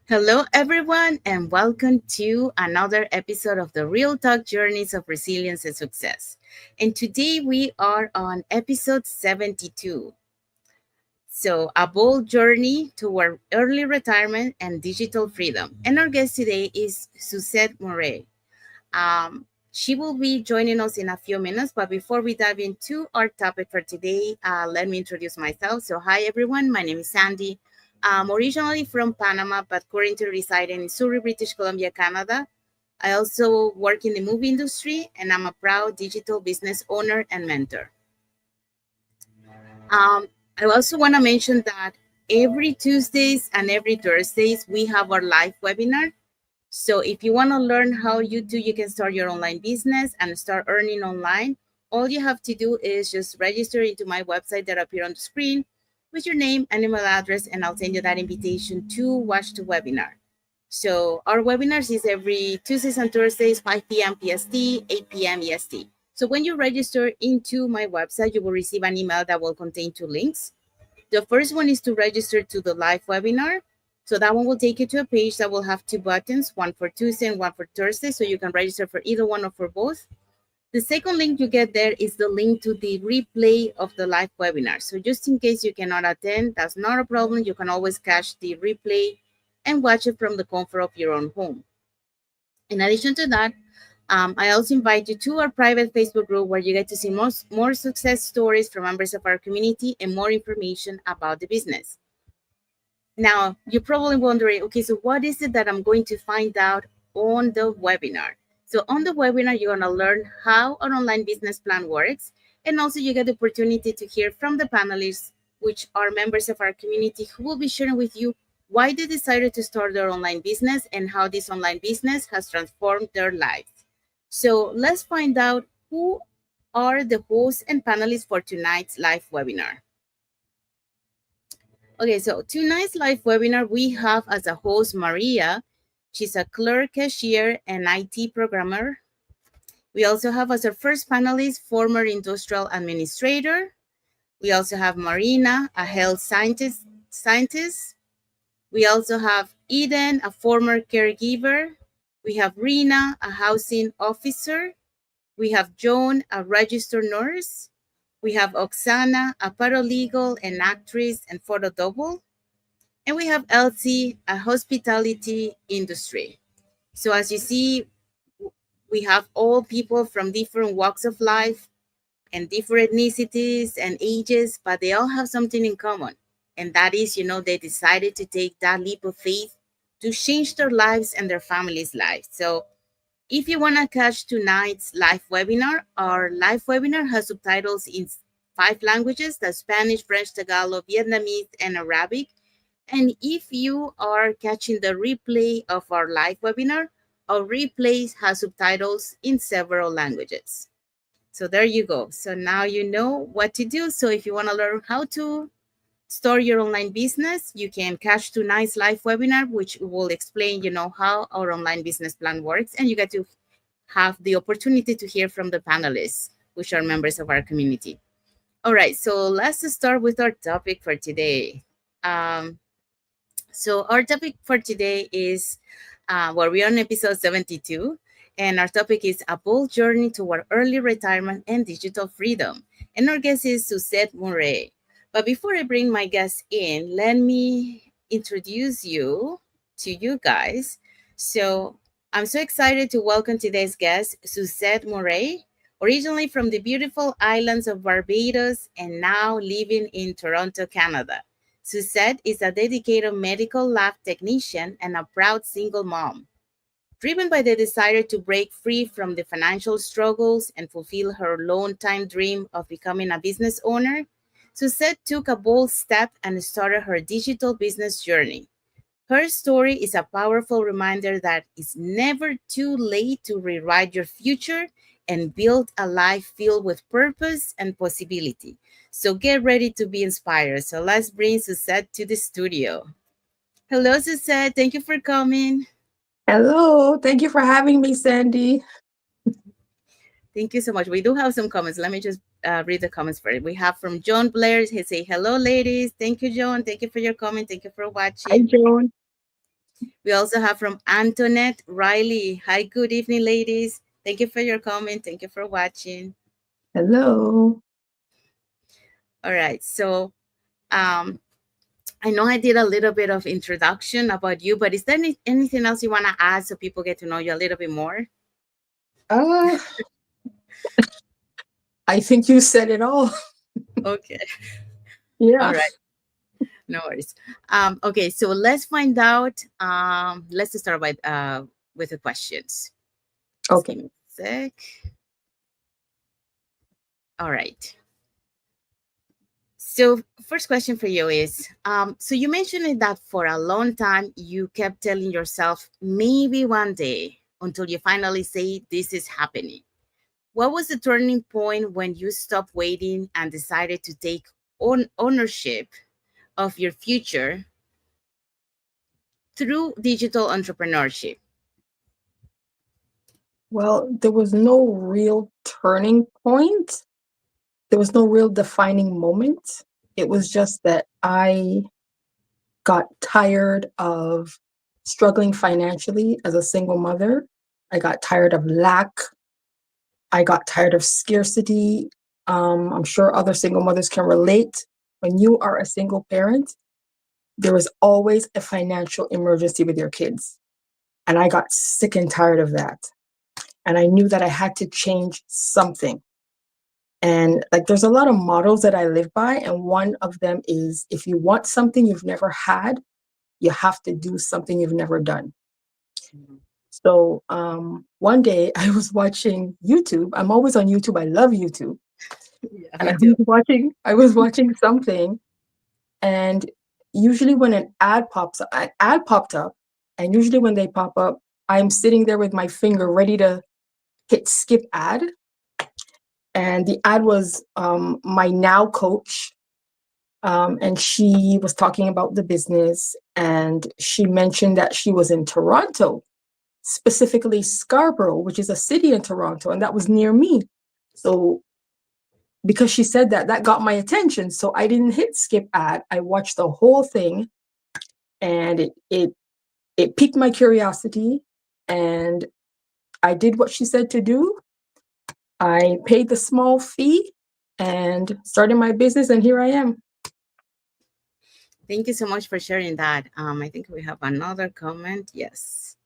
Hello, everyone, and welcome to another episode of the Real Talk Journeys of Resilience and Success. And today we are on episode 72. So, a bold journey toward early retirement and digital freedom. And our guest today is Suzette Moret. She will be joining us in a few minutes, but before we dive into our topic for today, let me introduce myself. So, hi everyone, my name is Sandy. I'm originally from Panama, but currently residing in Surrey, British Columbia, Canada. I also work in the movie industry, and I'm a proud digital business owner and mentor. Um, I also want to mention that every Tuesdays and every Thursdays we have our live webinar. So if you want to learn how you can start your online business and start earning online, all you have to do is just register into my website that appear on the screen with your name and email address, and I'll send you that invitation to watch the webinar. So our webinars is every Tuesdays and Thursdays, 5 p.m. PST, 8 p.m. EST. So when you register into my website, you will receive an email that will contain two links. The first one is to register to the live webinar. So that one will take you to a page that will have two buttons, one for Tuesday and one for Thursday. So you can register for either one or for both. The second link you get there is the link to the replay of the live webinar. So just in case you cannot attend, that's not a problem. You can always catch the replay and watch it from the comfort of your own home. In addition to that, I also invite you to our private Facebook group where you get to see more success stories from members of our community and more information about the business. Now, you're probably wondering, okay, so what is it that I'm going to find out on the webinar? So on the webinar, you're going to learn how an online business plan works. And also you get the opportunity to hear from the panelists, which are members of our community who will be sharing with you why they decided to start their online business and how this online business has transformed their lives. So let's find out who are the hosts and panelists for tonight's live webinar. Okay, so tonight's live webinar, we have as a host Maria. She's a clerk, cashier, and IT programmer. We also have as our first panelist, former industrial administrator. We also have Marina, a health scientist. We also have Eden, a former caregiver. We have Rina, a housing officer. We have Joan, a registered nurse. We have Oksana, a paralegal and actress and photo double. And we have Elsie, a hospitality industry. So as you see, we have all people from different walks of life and different ethnicities and ages, but they all have something in common. And that is, they decided to take that leap of faith to change their lives and their families' lives. So if you want to catch tonight's live webinar, our live webinar has subtitles in 5 languages: the Spanish, French, Tagalog, Vietnamese, and Arabic. And if you are catching the replay of our live webinar, our replays has subtitles in several languages. So there you go. So now you know what to do. So if you want to learn how to start your online business, you can catch tonight's live webinar, which will explain, how our online business plan works. And you get to have the opportunity to hear from the panelists, which are members of our community. All right, so let's start with our topic for today. So our topic for today is where we're on episode 72, and our topic is a bold journey toward early retirement and digital freedom. And our guest is Suzette Moret. But before I bring my guest in, let me introduce you to you guys. So I'm so excited to welcome today's guest, Suzette Moret, originally from the beautiful islands of Barbados and now living in Toronto, Canada. Suzette is a dedicated medical lab technician and a proud single mom. Driven by the desire to break free from the financial struggles and fulfill her long-time dream of becoming a business owner, Suzette took a bold step and started her digital business journey. Her story is a powerful reminder that it's never too late to rewrite your future and build a life filled with purpose and possibility. So get ready to be inspired. So let's bring Suzette to the studio. Hello, Suzette. Thank you for coming. Hello, thank you for having me, Sandy. Thank you so much. We do have some comments. Let me just read the comments first. We have from John Blair. He say, hello, ladies. Thank you, John. Thank you for your comment. Thank you for Hi, watching. Joan. We also have from Antoinette Riley. Hi, good evening, ladies. Thank you for your comment. Thank you for watching. Hello. All right. So, um, I know I did a little bit of introduction about you, but is there anything else you want to add so people get to know you a little bit more? Uh, I think you said it all. Okay. All Yeah. right. No worries. Okay. So let's find out. Let's start with the questions. Just Okay. give me a sec. All right. So first question for you is, so you mentioned it that for a long time you kept telling yourself maybe one day until you finally say this is happening. What was the turning point when you stopped waiting and decided to take ownership of your future through digital entrepreneurship? Well, there was no real turning point. There was no real defining moment. It was just that I got tired of struggling financially as a single mother. I got tired of lack. I got tired of scarcity. I'm sure other single mothers can relate. When you are a single parent, there is always a financial emergency with your kids. And I got sick and tired of that. And I knew that I had to change something. And like, there's a lot of models that I live by. And one of them is if you want something you've never had, you have to do something you've never done. Mhm. So one day I was watching YouTube. I'm always on YouTube. I love YouTube. Yeah, And me too. I was watching something, and usually when an ad popped up, and usually when they pop up, I'm sitting there with my finger ready to hit skip ad. And the ad was my now coach, and she was talking about the business, and she mentioned that she was in Toronto, specifically Scarborough, which is a city in Toronto, and that was near me. So because she said that, that got my attention. So I didn't hit skip ad. I watched the whole thing, and it piqued my curiosity, and I did what she said to do. I paid the small fee and started my business, and here I am. Thank you so much for sharing that. I think we have another comment. Yes.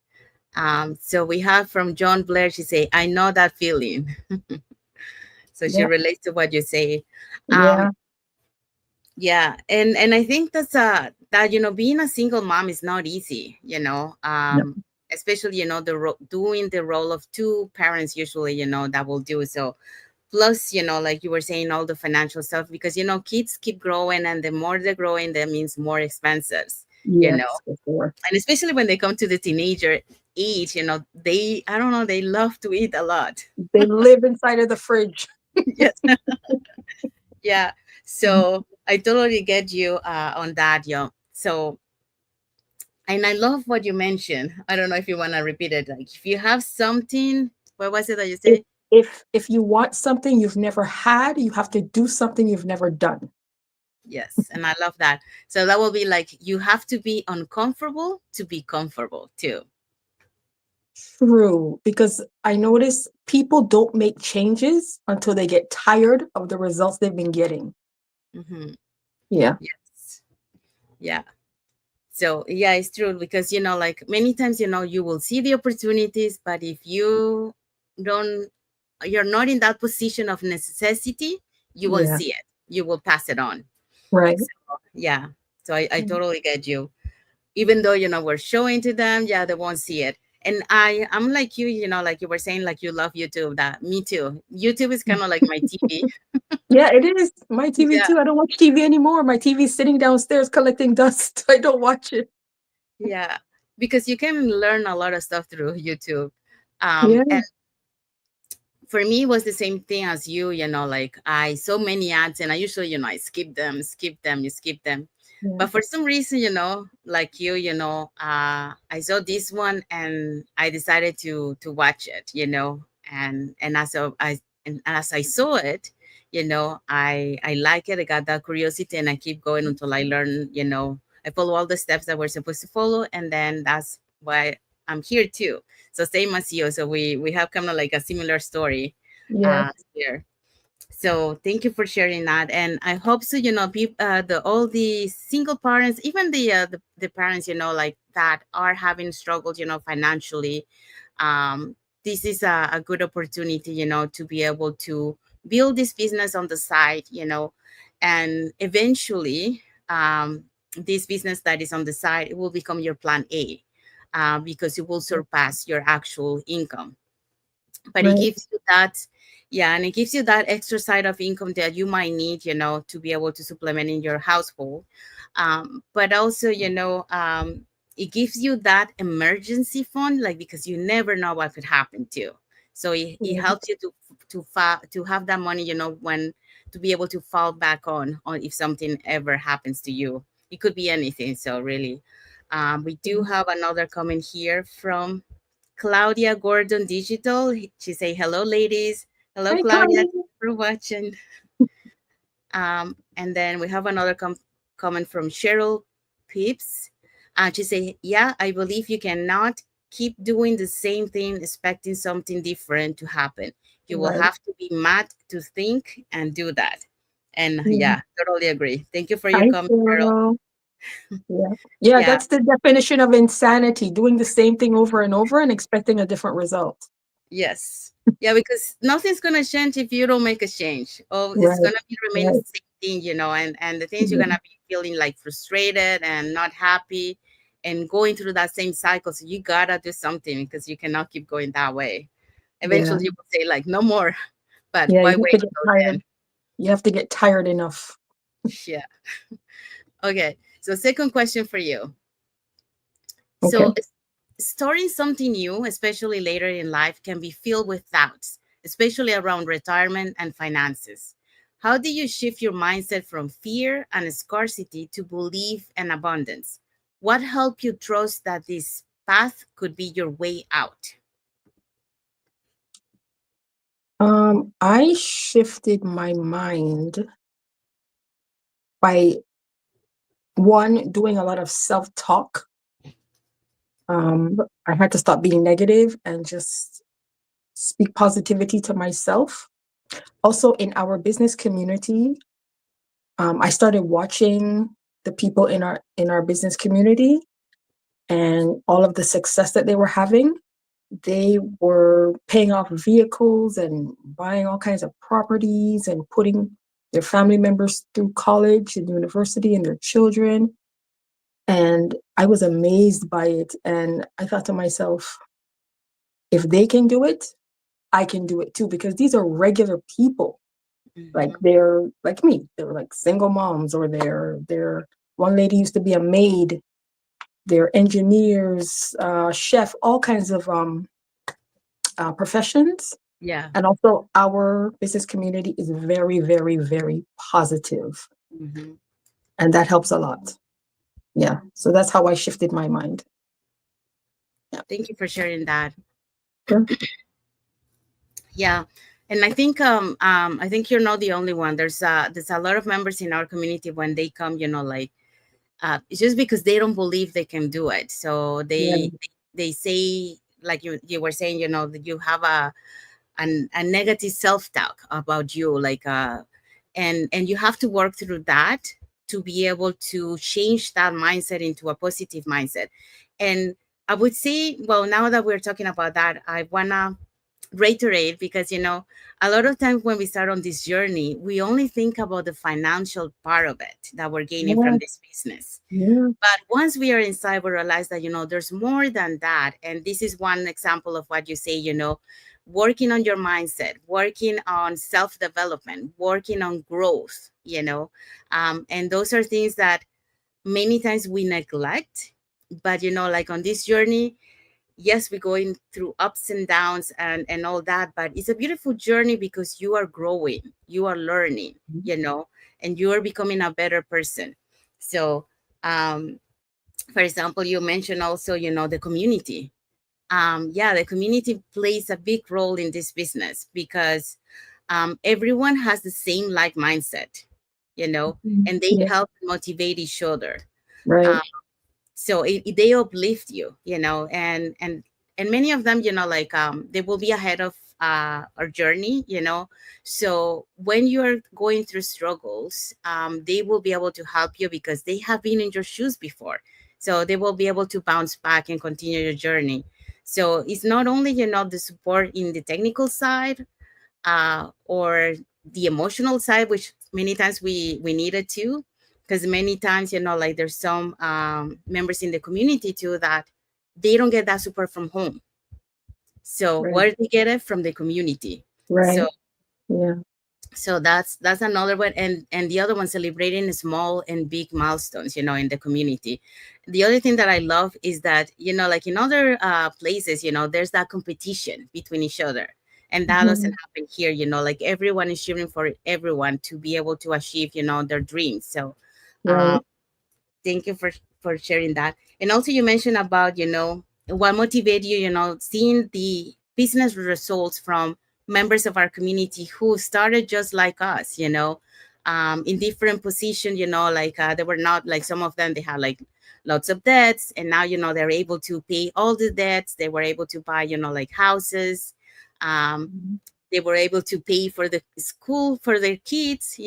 So we have from John Blair. She say, "I know that feeling." So she Yeah, relates to what you say. Um, yeah, yeah, and I think that being a single mom is not easy. yeah, Especially doing the role of two parents usually. That will do so. Plus, like you were saying, all the financial stuff because kids keep growing, and the more they're growing, that means more expenses. You know, yes, for sure. and especially when they come to the teenager age, they I don't know, they love to eat a lot. They live inside of the fridge. Yes. Yeah. So I totally get you on that, So, and I love what you mentioned. I don't know if you want to repeat it. Like, if you have something, what was it that you If say? if you want something you've never had, you have to do something you've never done. Yes, and I love that. So that will be like you have to be uncomfortable to be comfortable too. True, because I notice people don't make changes until they get tired of the results they've been getting. Hmm. Yeah, Yes. Yeah. So yeah, it's true because like many times, you will see the opportunities, but if don't, you're not in that position of necessity, you won't yeah, see it. You will pass it on. right. So, yeah. So I totally get you. Even though we're showing to them, yeah, they won't see it. And I'm like you, like you were saying, like you love YouTube. That me too. YouTube is kind of like my TV. Yeah, it is. My TV Yeah. too. I don't watch TV anymore. My TV's sitting downstairs collecting dust. I don't watch it. Yeah, because you can learn a lot of stuff through YouTube. Yeah, And for me, it was the same thing as you. Like I saw many ads, and I usually, I skip them, you skip them. yeah, But for some reason, like you, I saw this one, and I decided to watch it. And as I saw it, I like it. I got that curiosity, and I keep going until I learn. I follow all the steps that we're supposed to follow, and then that's why I'm here too. So same as you. So we have kind of like a similar story Yeah. here. So thank you for sharing that, and I hope so. The all the single parents, even the parents, like that are having struggles, financially. Um, this is a good opportunity, to be able to build this business on the side, and eventually, this business that is on the side, it will become your plan A, because it will surpass your actual income. But it Right. gives you that, yeah, and it gives you that extra side of income that you might need, to be able to supplement in your household. But also, it gives you that emergency fund, like, because you never know what could happen to. So it Yeah. helps you to have that money, when to be able to fall back on if something ever happens to you. It could be anything. So really, we do have another comment here from Claudia Gordon Digital. She say, "Hello, ladies. Hello, Hi, Claudia. Connie. Thanks for watching." And then we have another comment from Cheryl Pips. She say, "Yeah, I believe you cannot keep doing the same thing, expecting something different to happen. You will Right. have to be mad to think and do that." And Yeah. yeah, totally agree. Thank you for your Hi, comment, Cheryl. Cheryl. Yeah. Yeah, Yeah. that's the definition of insanity, doing the same thing over and over and expecting a different result. Yes. Yeah, because nothing's gonna change if you don't make a change. Oh, it's Right. gonna be remain the Right. same thing, and the things you're Yeah. gonna be feeling like frustrated and not happy and going through that same cycle. So you gotta do something because you cannot keep going that way. Yeah. Eventually you will say like no more, but Yeah. why You have wait to get until then? tired. You have to get tired enough. Yeah. Okay. So second question for you. Okay. So, starting something new, especially later in life, can be filled with doubts, especially around retirement and finances. How do you shift your mindset from fear and scarcity to belief and abundance? What helped you trust that this path could be your way out? I shifted my mind by one, doing a lot of self-talk. I had to stop being negative and just speak positivity to myself. Also, in our business community, I started watching the people in our business community and all of the success that they were having. They were paying off vehicles and buying all kinds of properties and putting their family members through college and university and their children. And I was amazed by it. And I thought to myself, if they can do it, I can do it too, because these are regular people. Like Mhm. they're like me. They're like single moms, or they're one lady used to be a maid. They're engineers, chef, all kinds of professions. Yeah. And also, our business community is very, very, very positive, Mhm. and that helps a lot. Yeah. So that's how I shifted my mind. Yeah. Thank you for sharing that. Sure. Yeah. And I think you're not the only one. There's a lot of members in our community when they come, like, it's just because they don't believe they can do it. So Yeah. they say, like you were saying, that you have a negative self-doubt about you, like, and you have to work through that to be able to change that mindset into a positive mindset. And I would say, well, now that we're talking about that, I wanna reiterate, because a lot of times when we start on this journey, we only think about the financial part of it that we're gaining Yeah. from this business. Yeah. But once we are inside, we realize that there's more than that. And this is one example of what you say, working on your mindset, working on self-development, working on growth, and those are things that many times we neglect. But like on this journey, yes, we're going through ups and downs and all that, but it's a beautiful journey because you are growing, you are learning, and you are becoming a better person. So, um for example, you mentioned also, the community. Yeah, the community plays a big role in this business because everyone has the same like mindset, Mhm. and they Yeah. help motivate each other. Right. So they uplift you, and many of them, like they will be ahead of our journey, so when you're going through struggles, they will be able to help you because they have been in your shoes before, so they will be able to bounce back and continue your journey. So it's not only, the support in the technical side, or the emotional side, which many times we needed to, because many times, like there's some members in the community too that they don't get that support from home. So Right. where they get it from the community. Right. So Yeah. that's another one, and the other one, celebrating small and big milestones, in the community. The other thing that I love is that, like in other places, there's that competition between each other, and that doesn't Mhm. happen here. Like everyone is cheering for everyone to be able to achieve, their dreams. So uh, Right. thank you for sharing that. And also, you mentioned about, what motivate you, seeing the business results from members of our community who started just like us, in different positions, like they were not like, some of them, they had like lots of debts, and now, they're able to pay all the debts. They were able to buy, like houses. um, Mhm. they were able to pay for the school for their kids,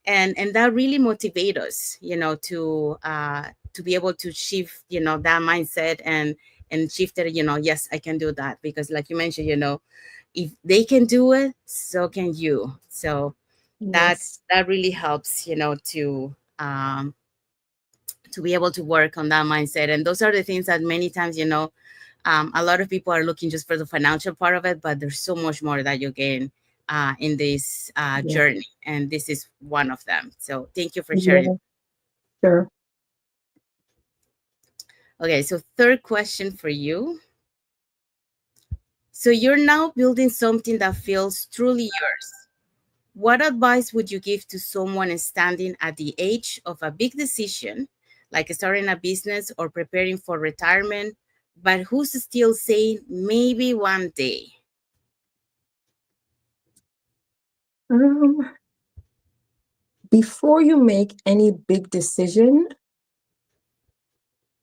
and that really motivate us, to be able to shift, that mindset, and shift it, yes, I can do that, because like you mentioned, if they can do it, so can you. So Yes. that really helps, to be able to work on that mindset. And those are the things that many times, a lot of people are looking just for the financial part of it, but there's so much more that you gain in this Yeah. journey, and this is one of them. So thank you for sharing. Yeah. Sure. Okay, so third question for you. So you're now building something that feels truly yours. What advice would you give to someone standing at the edge of a big decision, like starting a business or preparing for retirement, but who's still saying maybe one day? Um, Before you make any big decision,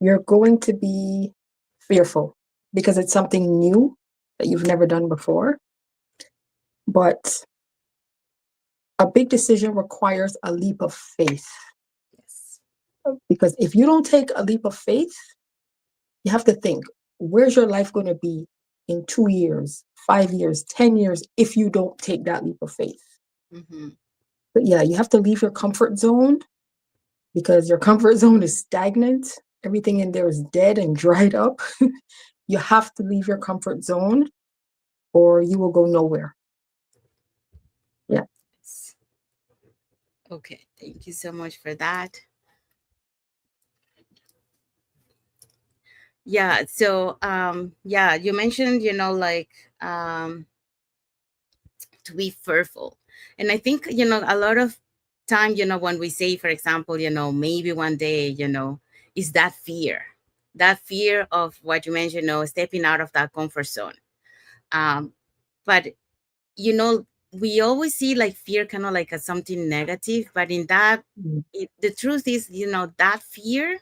you're going to be fearful because it's something new that you've never done before. But a big decision requires a leap of faith, Yes. because if you don't take a leap of faith, you have to think, where's your life going to be in 2 years, 5 years, 10 years if you don't take that leap of faith? Mm-hmm. But yeah, you have to leave your comfort zone because your comfort zone is stagnant. Everything in there is dead and dried up. You have to leave your comfort zone or you will go nowhere. Yeah. Okay, thank you so much for that. Yeah, so yeah, you mentioned, like um to be fearful. And I think, a lot of time, when we say, for example, maybe one day, is that fear of what you mentioned, stepping out of that comfort zone. Um, but you know, we always see like fear kind of like as something negative, but in that, Mm. the truth is, that fear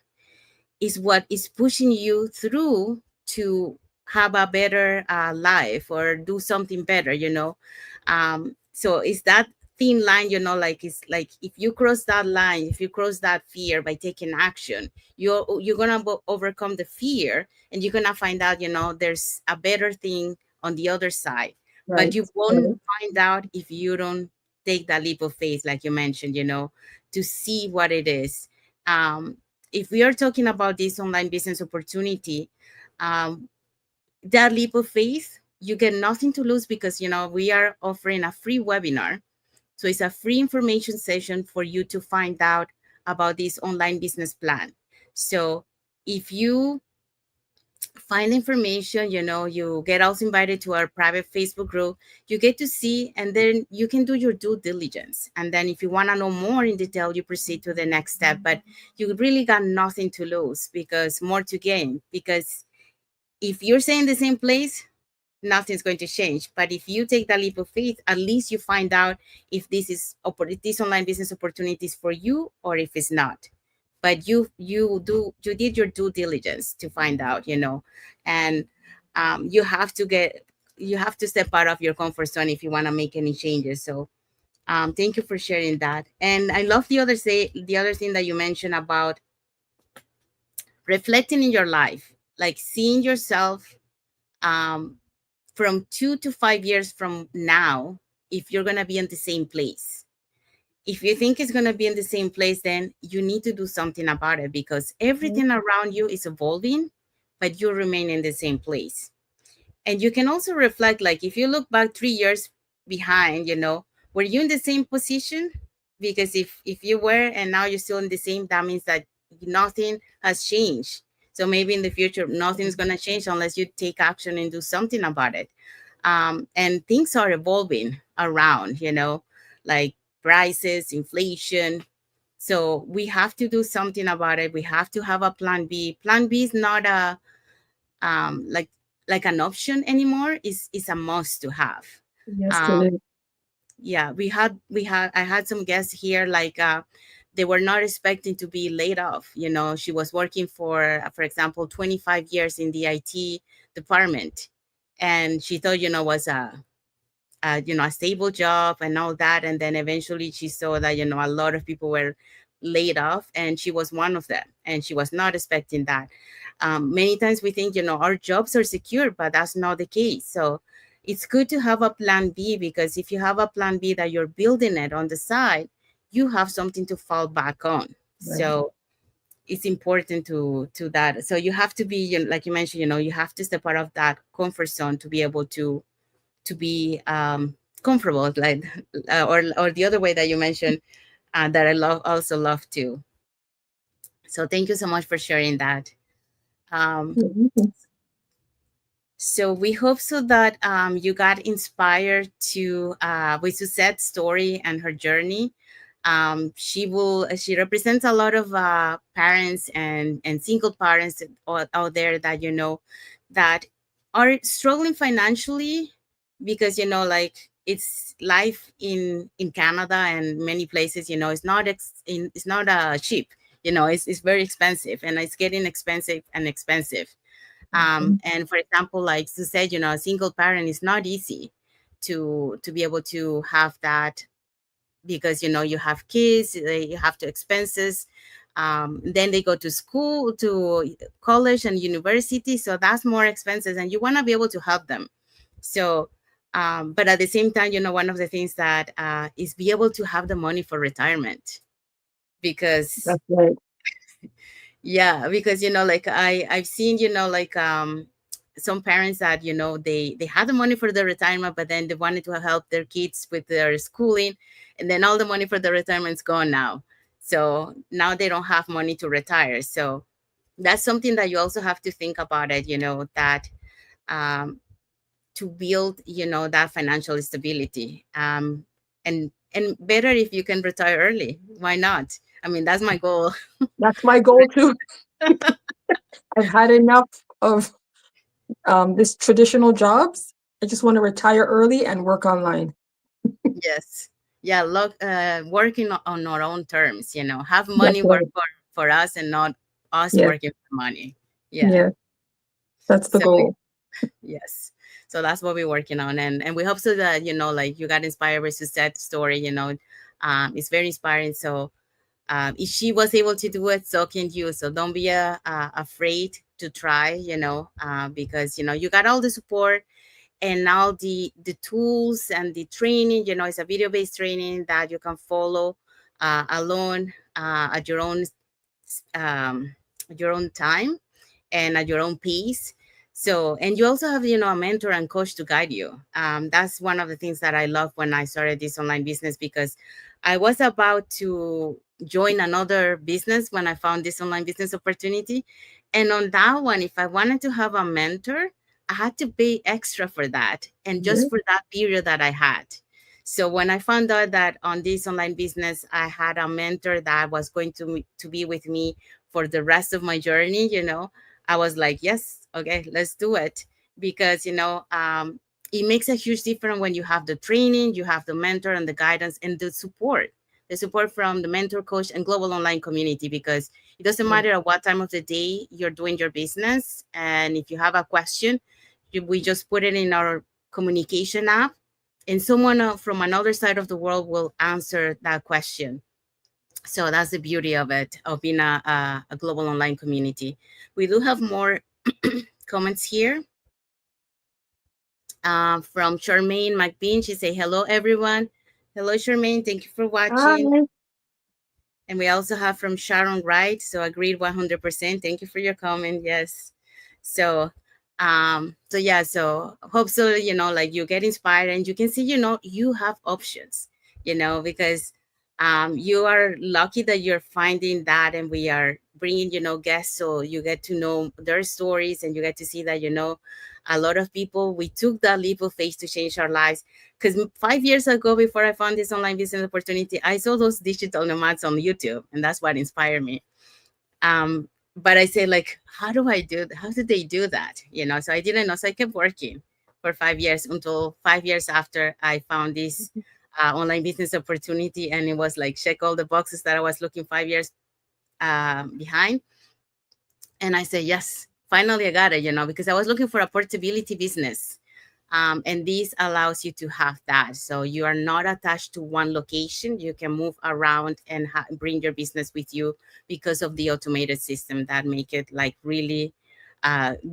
is what is pushing you through to have a better life or do something better, so it's that thin line, like it's like if you cross that line, if you cross that fear by taking action, you're gonna overcome the fear, and you're gonna find out, there's a better thing on the other side. But Right. you won't Right. find out if you don't take that leap of faith, like you mentioned, to see what it is. If we are talking about this online business opportunity, um, that leap of faith, you get nothing to lose, because we are offering a free webinar. So it's a free information session for you to find out about this online business plan. So if you find information, you get also invited to our private Facebook group, you get to see, and then you can do your due diligence. And then if you want to know more in detail, you proceed to the next step. But you really got nothing to lose, because more to gain. Because if you're saying the same place, nothing's going to change. But if you take that leap of faith, at least you find out if this online business opportunities for you, or if it's not. but you did your due diligence to find out, and you have to step out of your comfort zone if you want to make any changes. So thank you for sharing that. And I love the other thing that you mentioned about reflecting in your life, like seeing yourself um, from 2 to 5 years from now, if you're going to be in the same place. If you think it's going to be in the same place, then you need to do something about it, because Mhm. everything around you is evolving, but you remain in the same place. And you can also reflect, like if you look back 3 years behind, were you in the same position? Because if you were and now you're still in the same, that means that nothing has changed. So maybe in the future nothing's going to change unless you take action and do something about it. And things are evolving around, like prices, inflation. So we have to do something about it. We have to have a plan B. Plan B is not a um, like like an option anymore. Is a must to have. Yes, it Um, is. yeah, I had some guests here, like they were not expecting to be laid off. She was working for example, 25 years in the IT department, and she thought, was a stable job and all that. And then eventually she saw that, a lot of people were laid off, and she was one of them, and she was not expecting that. Many times we think, our jobs are secure, but that's not the case. So it's good to have a plan B, because if you have a plan B that you're building it on the side, you have something to fall back on. Right. So it's important to that. So you have to be, like you mentioned, you have to step out of that comfort zone to be able to be comfortable, like or the other way that you mentioned, that I also love too. So thank you so much for sharing that. um, Mhm. so we hope so that you got inspired to with Suzette's story and her journey. She represents a lot of parents and single parents out there that that are struggling financially, because like it's life in Canada and many places. It's not cheap. It's very expensive, and it's getting expensive and expensive. Mhm. And for example, like you said, a single parent is not easy to be able to have that, because you have kids, you have to expenses. Then they go to school, to college and university, so that's more expenses, and you want to be able to help them. So but at the same time, one of the things that is be able to have the money for retirement, because That's right. yeah, because like I've seen, like some parents that they had the money for their retirement, but then they wanted to help their kids with their schooling, and then all the money for the retirement's gone now. So now they don't have money to retire. So that's something that you also have to think about it, that um to build, that financial stability. And better if you can retire early. Why not? I mean, that's my goal. That's my goal too. I've had enough of this traditional jobs. I just want to retire early and work online. Yes. Yeah, look, working on our own terms, have That's money work right. for us, and not us Yes, working for money. Yeah. yes, that's the So goal. yes. So that's what we're working on. And we hope so that, like you got inspired by Suzette's story, it's very inspiring. So if she was able to do it, so can you. So don't be afraid to try, because, you got all the support and now the tools and the training. It's a video based training that you can follow alone, um, at your own time and at your own pace. So, and you also have, a mentor and coach to guide you. That's one of the things that I love when I started this online business, because I was about to join another business when I found this online business opportunity. And on that one, if I wanted to have a mentor, I had to pay extra for that, and just Yes, for that period that I had. So when I found out that on this online business, I had a mentor that was going to be with me for the rest of my journey, I was like, yes, okay, let's do it. Because, it makes a huge difference when you have the training, you have the mentor and the guidance and the support. the support from the mentor, coach, and global online community, because it doesn't Yeah. matter at what time of the day you're doing your business. And if you have a question, we just put it in our communication app, and someone from another side of the world will answer that question. So that's the beauty of it, of being a global online community. We do have more comments here. From Charmaine McBean. She say, hello, everyone. Hello, Charmaine. Thank you for watching. Hi. And we also have from Sharon Wright. So agreed 100%. Thank you for your comment. Yes. So, so yeah, so hope so, like you get inspired and you can see, you have options, because you are lucky that you're finding that, and we are bringing, guests, so you get to know their stories, and you get to see that, a lot of people, we took that leap of faith to change our lives. Because 5 years ago, before I found this online business opportunity, I saw those digital nomads on YouTube, and that's what inspired me. But I say, like, how did they do that? So I didn't know. So I kept working for 5 years, until 5 years after I found this online business opportunity. And it was like, check all the boxes that I was looking 5 years behind. And I said, yes, finally I got it, because I was looking for a portability business. And this allows you to have that. So you are not attached to one location. You can move around and bring your business with you, because of the automated system that make it like really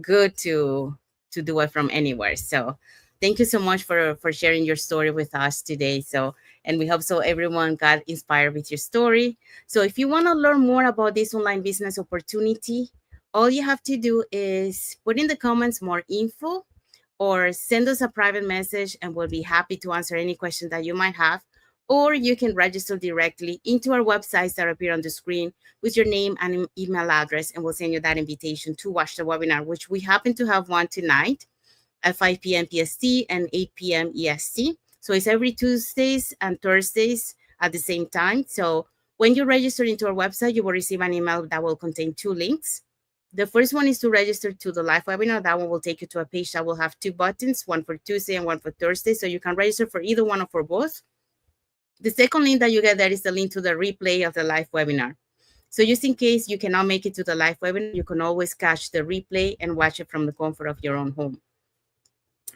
good to do it from anywhere. So thank you so much for sharing your story with us today. So, and we hope so everyone got inspired with your story. So if you want to learn more about this online business opportunity, all you have to do is put in the comments more info, or send us a private message, and we'll be happy to answer any question that you might have. Or you can register directly into our websites that appear on the screen with your name and email address, and we'll send you that invitation to watch the webinar, which we happen to have one tonight at 5 p.m. PST and 8 p.m. EST. So it's every Tuesdays and Thursdays at the same time. So when you register into our website, you will receive an email that will contain two links. The first one is to register to the live webinar. That one will take you to a page that will have two buttons, one for Tuesday and one for Thursday. So you can register for either one or for both. The second link that you get there is the link to the replay of the live webinar. So just in case you cannot make it to the live webinar, you can always catch the replay and watch it from the comfort of your own home.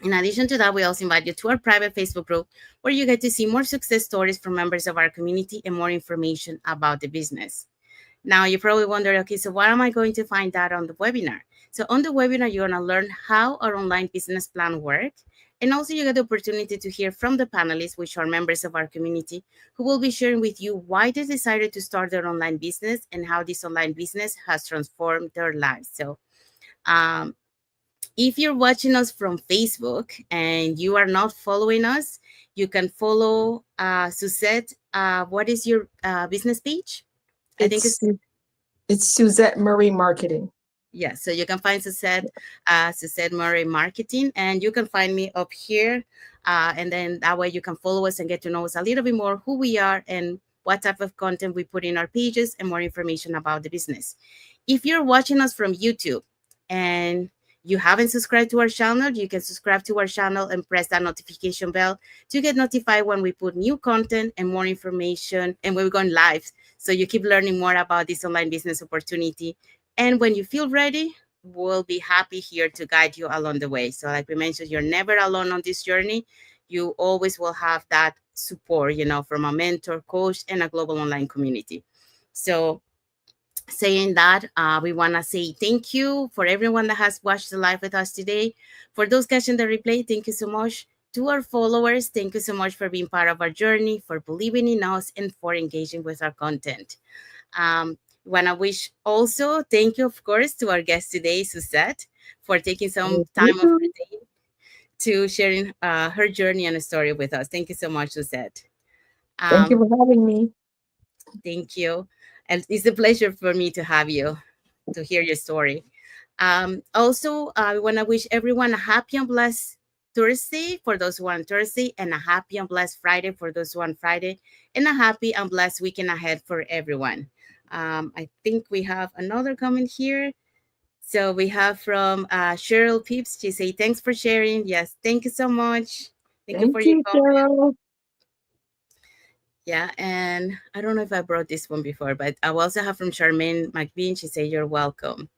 In addition to that, we also invite you to our private Facebook group, where you get to see more success stories from members of our community and more information about the business. Now, you probably wonder, okay, so why am I going to find that on the webinar? So on the webinar, you're going to learn how our online business plan works. And also you get the opportunity to hear from the panelists, which are members of our community, who will be sharing with you why they decided to start their online business and how this online business has transformed their lives. So if you're watching us from Facebook and you are not following us, you can follow Suzette. What is your business page? I think It's Suzette Murray Marketing. yeah, so you can find Suzette, Suzette Murray Marketing, and you can find me up here. And then that way you can follow us and get to know us a little bit more, who we are and what type of content we put in our pages, and more information about the business. If you're watching us from YouTube and you haven't subscribed to our channel, you can subscribe to our channel and press that notification bell to get notified when we put new content and more information, and when we're going live. So you keep learning more about this online business opportunity. And when you feel ready, we'll be happy here to guide you along the way. So like we mentioned, you're never alone on this journey. You always will have that support, from a mentor, coach, and a global online community. So saying that, we want to say thank you for everyone that has watched the live with us today. For those catching the replay, thank you so much. To our followers, thank you so much for being part of our journey, for believing in us, and for engaging with our content. Want to wish also thank you, of course, to our guest today, Suzette, for taking some Thank time of her you. day to sharing her journey and story with us. Thank you so much, Suzette. Thank you Um, for having me. Thank you. And it's a pleasure for me to have you, to hear your story. Also, I want to wish everyone a happy and blessed Thursday for those who are on Thursday, and a happy and blessed Friday for those who are on Friday, and a happy and blessed weekend ahead for everyone. I think we have another comment here. So we have from Cheryl Peeps. She say, thanks for sharing. Yes, thank you so much. Thank you for Thank your you, comment. Cheryl. Yeah, and I don't know if I brought this one before, but I also have from Charmaine McBean. She said, "You're welcome."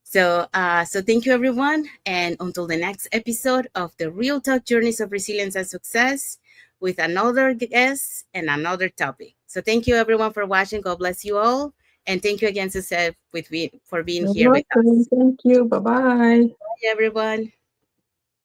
So thank you, everyone, and until the next episode of the Real Talk Journeys of Resilience and Success with another guest and another topic. So thank you, everyone, for watching. God bless you all, and thank you again, Suzette, for being You're here with welcome. us. Thank you. Bye bye. Bye, everyone.